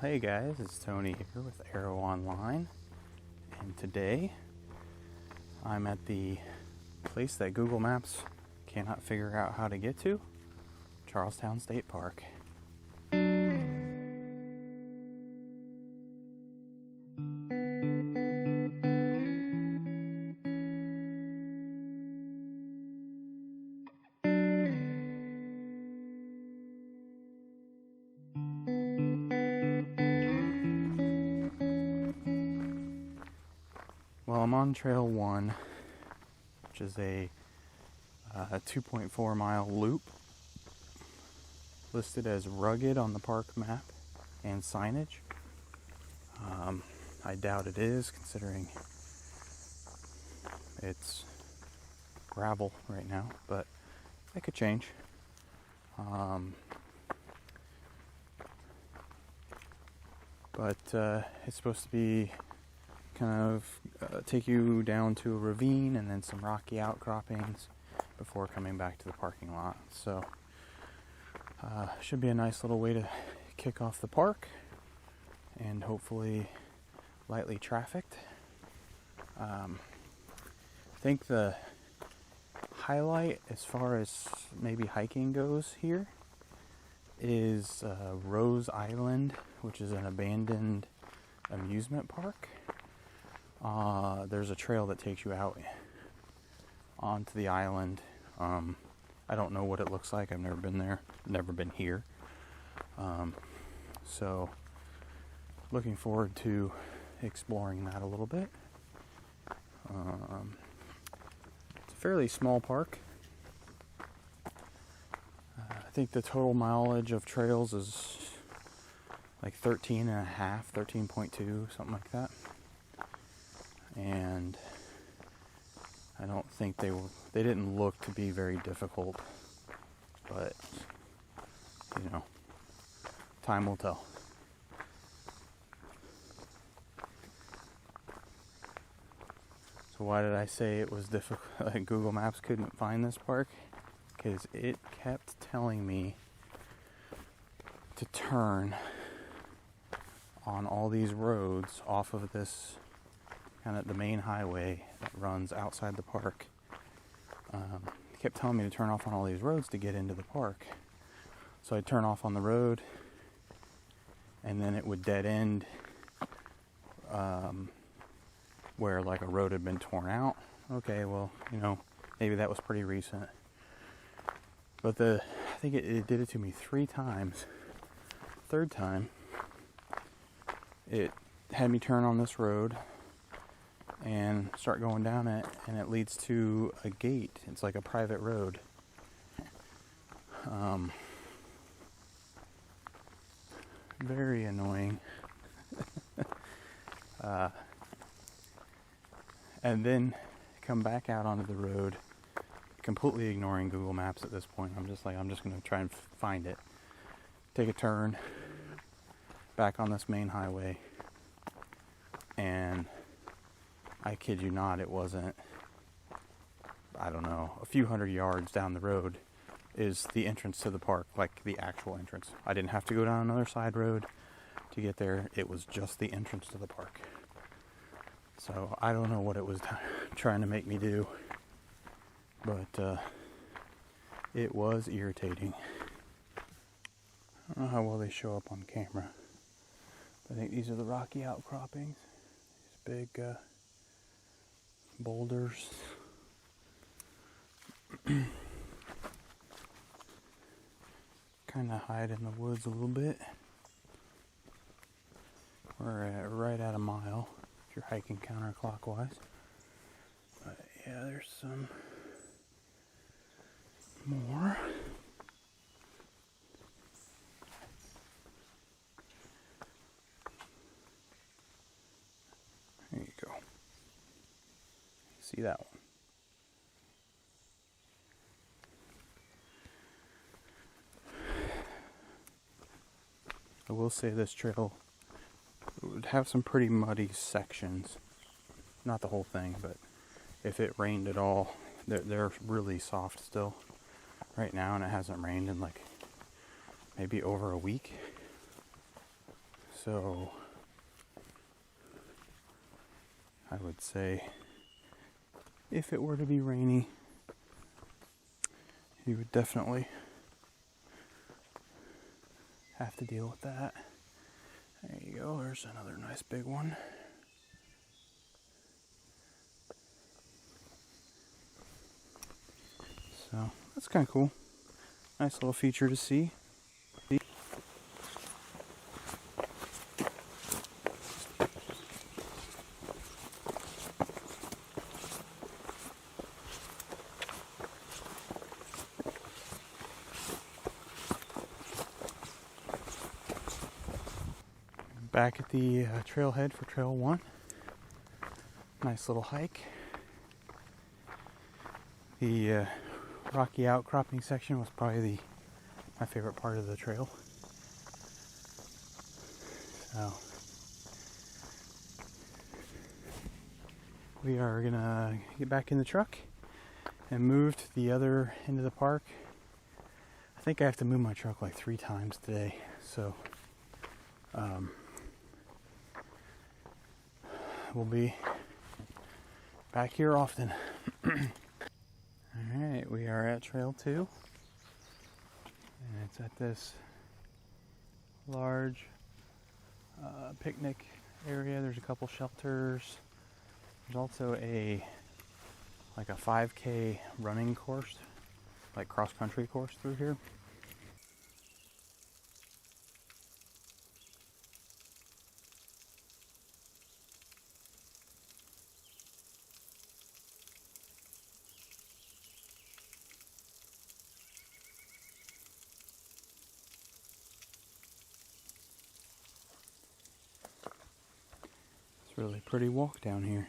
Hey guys, it's Tony here with ARO-Online, and today I'm at the place that Google Maps cannot figure out how to get to, Charlestown State Park. Well, I'm on Trail 1, which is a 2.4 mile loop listed as rugged on the park map and signage. I doubt it is, considering it's gravel right now, but that could change. But it's supposed to be kind of take you down to a ravine and then some rocky outcroppings before coming back to the parking lot. So should be a nice little way to kick off the park, and hopefully lightly trafficked. I think the highlight as far as maybe hiking goes here is Rose Island, which is an abandoned amusement park. There's a trail that takes you out onto the island. I don't know what it looks like. I've never been there, never been here. So looking forward to exploring that a little bit. It's a fairly small park. I think the total mileage of trails is like 13.2, something like that. And I don't think they didn't look to be very difficult, but time will tell. So why did I say it was difficult? Like Google Maps couldn't find this park? Because it kept telling me to turn on all these roads off of this kind of the main highway that runs outside the park. It kept telling me to turn off on all these roads to get into the park. So I'd turn off on the road, and then it would dead end where like a road had been torn out. Okay, well, maybe that was pretty recent. But I think it did it to me 3 times. Third time, it had me turn on this road and start going down it, and it leads to a gate. It's like a private road. Very annoying. And then come back out onto the road, completely ignoring Google Maps at this point. I'm just going to try and find it. Take a turn back on this main highway, and I kid you not, it wasn't, I don't know, a few hundred yards down the road is the entrance to the park, like the actual entrance. I didn't have to go down another side road to get there. It was just the entrance to the park. So I don't know what it was trying to make me do, but it was irritating. I don't know how well they show up on camera, but I think these are the rocky outcroppings. These big boulders. Kind of hide in the woods a little bit. We're right at a mile if you're hiking counterclockwise. But yeah, there's some more. There you go. See that one. I will say this trail would have some pretty muddy sections. Not the whole thing, but if it rained at all, they're really soft still right now, and it hasn't rained in like maybe over a week. So I would say if it were to be rainy, you would definitely have to deal with that. There you go, there's another nice big one. So that's kind of cool. Nice little feature to see. Back at the trailhead for Trail 1. Nice little hike. The rocky outcropping section was probably my favorite part of the trail. So we are gonna get back in the truck and move to the other end of the park. I think I have to move my truck like 3 times today, so we'll be back here often. Alright, we are at Trail 2, and it's at this large picnic area. There's a couple shelters. There's also a 5K running course, like cross-country course through here. It's a really pretty walk down here.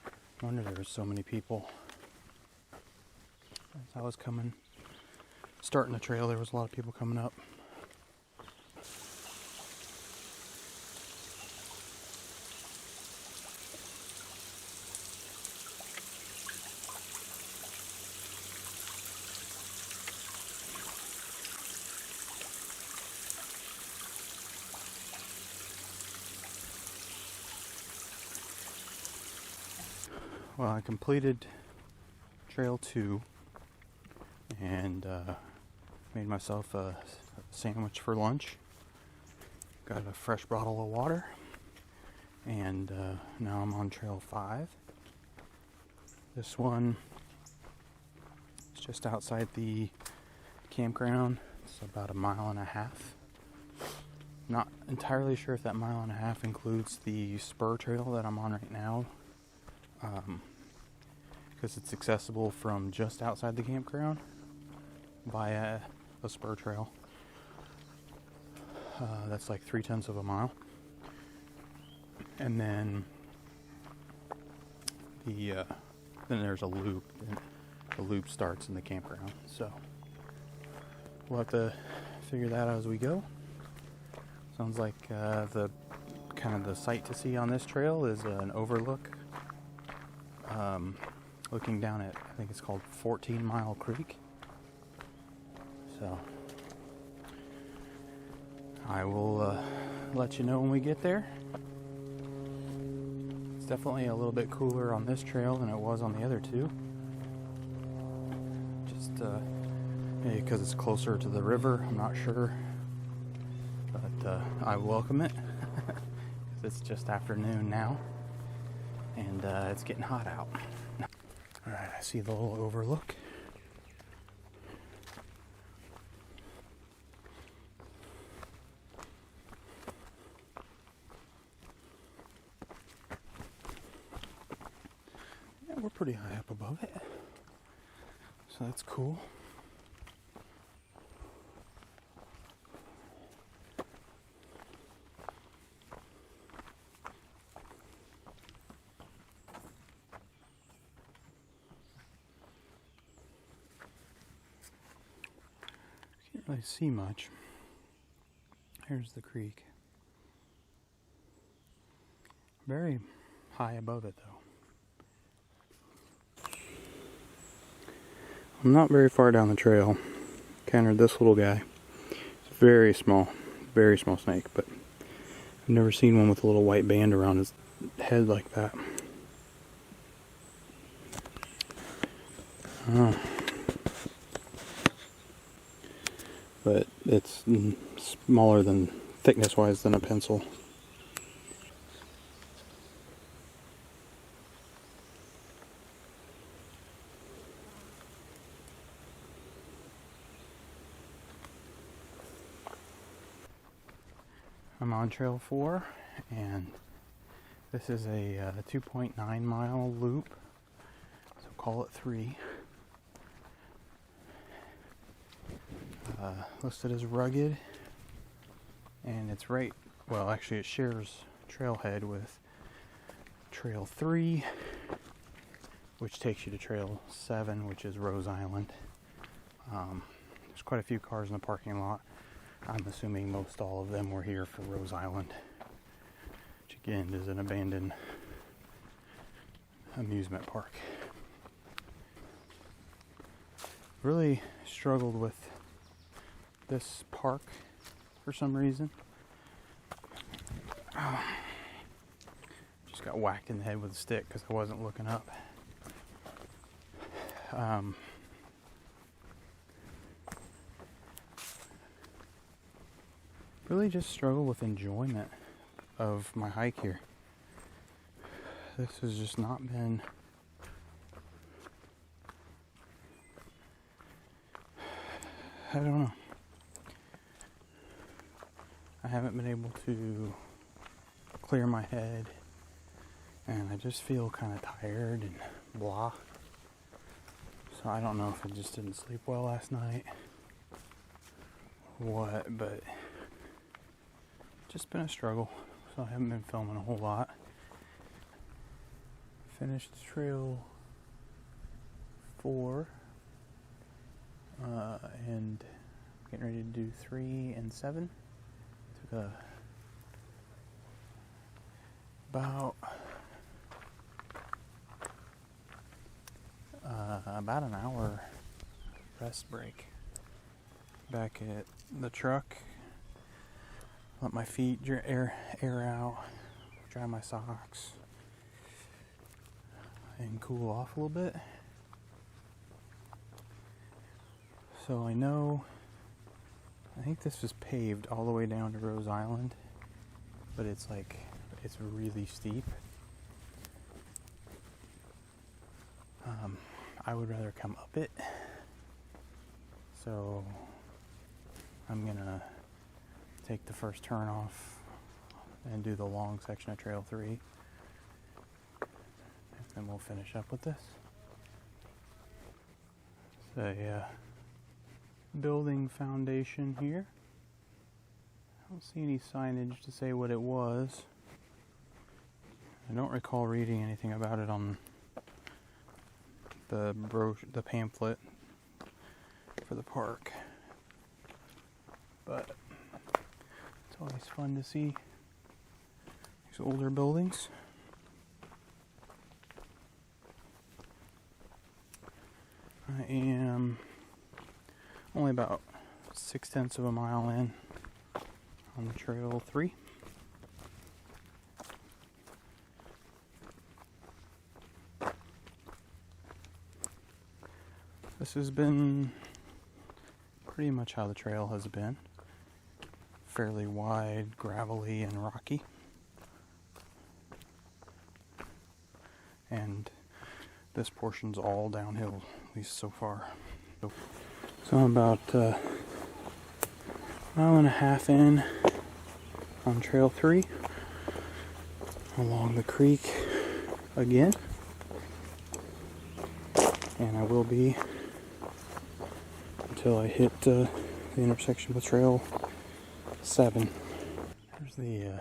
I wonder there were so many people. As I was starting the trail, there was a lot of people coming up. Well, I completed Trail 2 and made myself a sandwich for lunch. Got a fresh bottle of water, and now I'm on Trail 5. This one is just outside the campground. It's about 1.5 miles. Not entirely sure if that 1.5 miles includes the spur trail that I'm on right now, because it's accessible from just outside the campground via a spur trail. That's like 0.3 miles. And then then there's a loop, and the loop starts in the campground. So we'll have to figure that out as we go. Sounds like the sight to see on this trail is an overlook, looking down at, I think it's called 14 Mile Creek. So I will let you know when we get there. It's definitely a little bit cooler on this trail than it was on the other two. Just maybe because it's closer to the river, I'm not sure. But I welcome it. It's just afternoon now, and it's getting hot out. Alright, I see the little overlook. Yeah, we're pretty high up above it, so that's cool. Can't really see much. Here's the creek. Very high above it, though. I'm not very far down the trail. Encountered this little guy. It's very small, very small snake, but I've never seen one with a little white band around his head like that. But it's smaller than, thickness-wise, than a pencil. I'm on Trail 4, and this is a 2.9 mile loop, so call it 3. Listed as rugged, and it's right, well, actually it shares trailhead with Trail 3, which takes you to Trail 7, which is Rose Island. There's quite a few cars in the parking lot. I'm assuming most all of them were here for Rose Island, which again is an abandoned amusement park. Really struggled with this park for some reason. Just got whacked in the head with a stick because I wasn't looking up. Really just struggle with enjoyment of my hike here. This has just not been I don't know. I haven't been able to clear my head, and I just feel kind of tired and blah. So I don't know if I just didn't sleep well last night or what, but just been a struggle, so I haven't been filming a whole lot. Finished Trail 4, and getting ready to do 3 and 7. Took about an hour rest break back at the truck. Let my feet air out, dry my socks, and cool off a little bit. So I think this was paved all the way down to Rose Island, but it's really steep. I would rather come up it, so I'm gonna take the first turn off and do the long section of Trail 3, and then we'll finish up with this. So yeah, building foundation here. I don't see any signage to say what it was. I don't recall reading anything about it on the pamphlet for the park, but it's always fun to see these older buildings. I am only about 0.6 of a mile in on Trail 3. This has been pretty much how the trail has been. Fairly wide, gravelly, and rocky. And this portion's all downhill, at least so far. So I'm about a mile and a half in on Trail 3, along the creek again. And I will be until I hit the intersection with Trail 7. There's the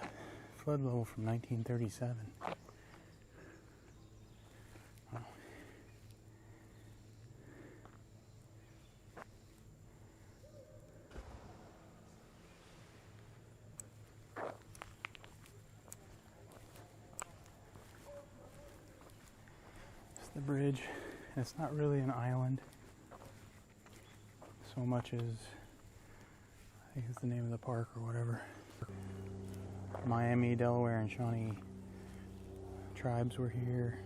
flood level from 1937. Wow. It's the bridge. It's not really an island so much as I think it's the name of the park or whatever. Miami, Delaware, and Shawnee tribes were here.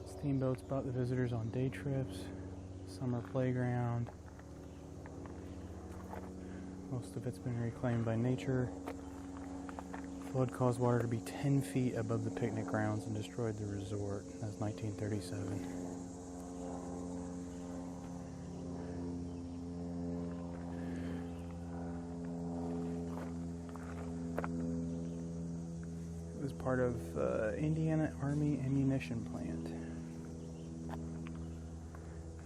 Steamboats brought the visitors on day trips. Summer playground. Most of it's been reclaimed by nature. Flood caused water to be 10 feet above the picnic grounds and destroyed the resort. That's 1937. It was part of Indiana Army ammunition plant.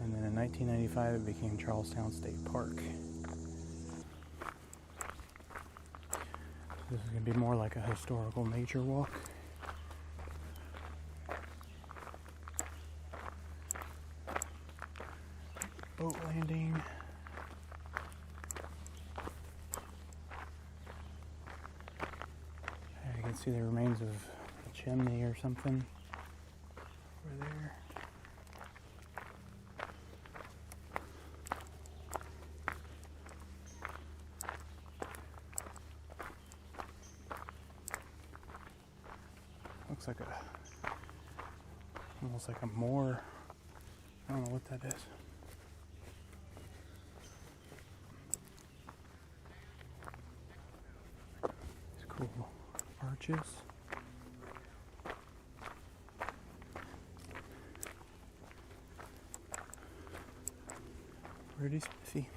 And then in 1995 it became Charlestown State Park. This is going to be more like a historical nature walk. Boat landing. You can see the remains of a chimney or something over there. Looks like almost like a moor. I don't know what that is. These cool arches. Pretty spiffy.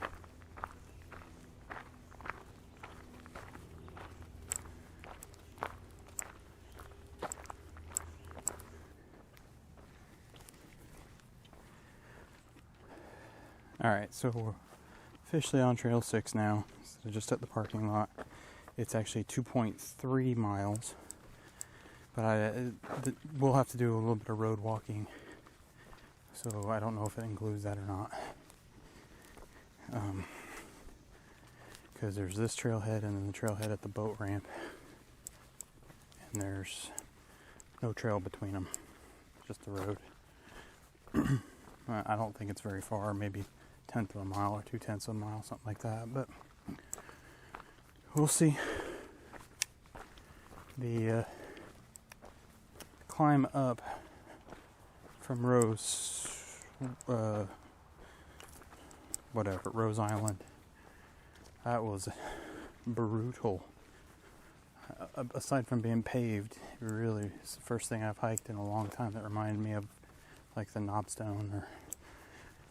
Alright, so we're officially on Trail 6 now, so just at the parking lot. It's actually 2.3 miles, but we'll have to do a little bit of road walking, so I don't know if it includes that or not. Because there's this trailhead and then the trailhead at the boat ramp, and there's no trail between them, just the road. I don't think it's very far, maybe 1/10 of a mile or 2/10 of a mile, something like that, but we'll see. The climb up from Rose Island, that was brutal. Aside from being paved, it really is the first thing I've hiked in a long time that reminded me of like the Knobstone or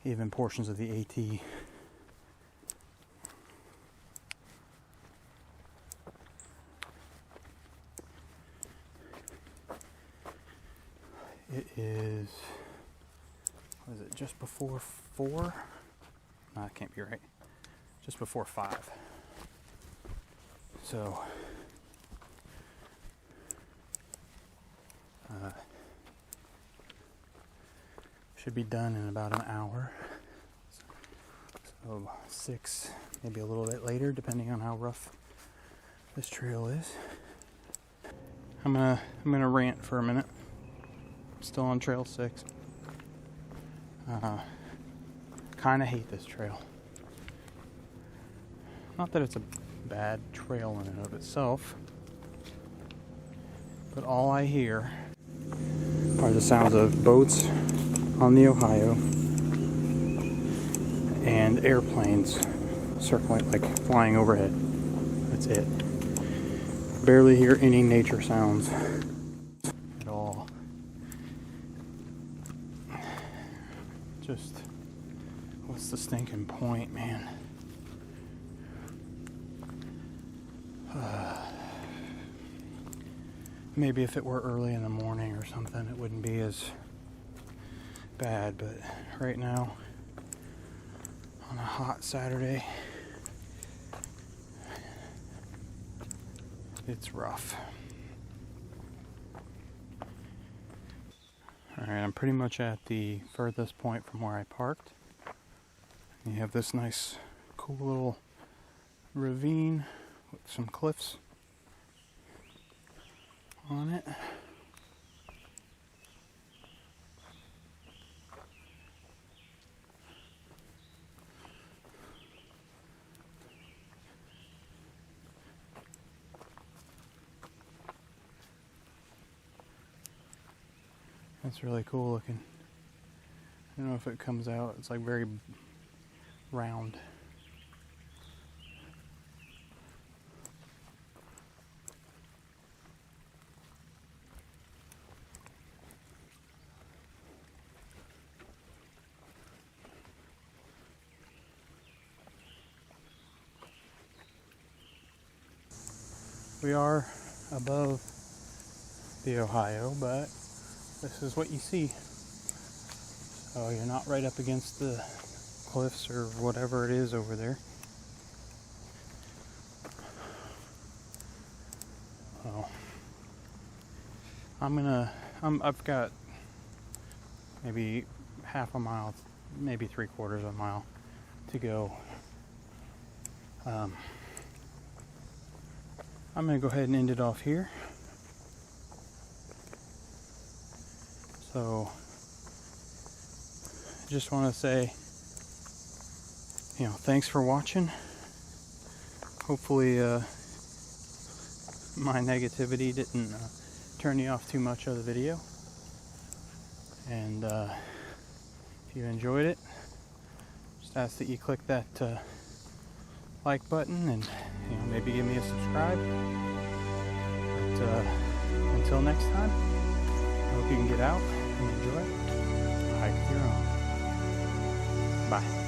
even portions of the AT. It is, what is it, just before 4? No, that can't be right. Just before 5. So, should be done in about an hour. So 6, maybe a little bit later, depending on how rough this trail is. I'm gonna rant for a minute. I'm still on Trail 6. Kind of hate this trail. Not that it's a bad trail in and of itself, but all I hear are the sounds of boats on the Ohio and airplanes circling, like flying overhead. That's it. Barely hear any nature sounds at all. Just, what's the stinking point, man? Maybe if it were early in the morning or something, it wouldn't be as bad, but right now, on a hot Saturday, it's rough. Alright, I'm pretty much at the furthest point from where I parked. You have this nice, cool little ravine with some cliffs on it. It's really cool looking. I don't know if it comes out. It's like very round. We are above the Ohio, but this is what you see. So you're not right up against the cliffs or whatever it is over there. Oh, I've got maybe half a mile, maybe 3/4 of a mile to go. I'm going to go ahead and end it off here. So, just want to say, thanks for watching. Hopefully, my negativity didn't turn you off too much of the video. And if you enjoyed it, just ask that you click that like button and maybe give me a subscribe. But until next time, I hope you can get out and enjoy. Hike your own. Bye.